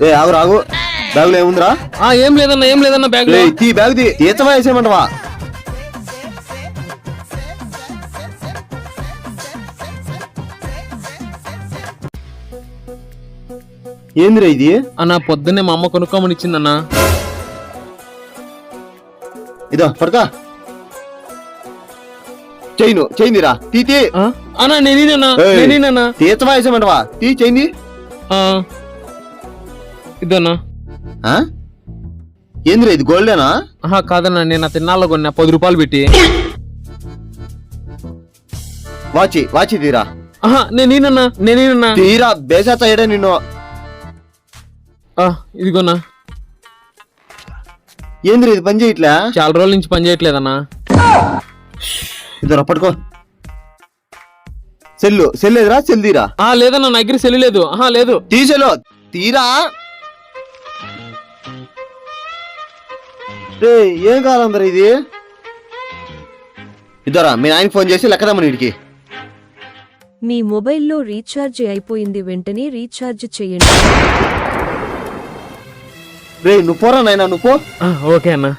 ఏ ఆగు రాగు, బ్యాగులో ఏముందిరా? ఏం లేదన్నా బ్యాగ్ లో. తీ బ్యాగ్ తీ, తీర్చమా వేసేయమంటవా? ఏందిరా ఇది? అన్నా పొద్దున్నే మా అమ్మ కొనుక్కోమని ఇచ్చిందన్నా. ఇదో పడకా చైందిరా, తీ అన్నా నేనేనన్నా. తీర్చమా వేసేయమంటవా? తీ చైంది. ఇదన్నా. ఏందిరా ఇది, గోల్డేనా? కాదన్నా, నేను తిన్నాళ్ళ కొన్నా 10 రూపాయలు పెట్టి. వాచి తీరా. నేనేనన్నా. తీరా, బేసాత ఏడా నిన్ను. ఇదిగోన్నా. ఏందిరా ఇది, పని చేయట్లే? చాలా రోజుల నుంచి పని చేయట్లేదన్నా. ఇద్దరు పట్టుకో. సెల్ లేదురా, సెల్ తీరా. లేదన్నా, నా దగ్గర సెల్ లేదు. లేదు. తీసెలో తీరా. ఏం కావాలందరూ ఇది? ఇద్దరా మీ ఆయనకి ఫోన్ చేసి లెక్కదమ్మని వీడికి. మీ మొబైల్లో రీఛార్జ్ అయిపోయింది, వెంటనే రీఛార్జ్ చేయండి. రే నువ్వు పోరా నాయనా, నువ్వు పో. ఓకే అన్నా.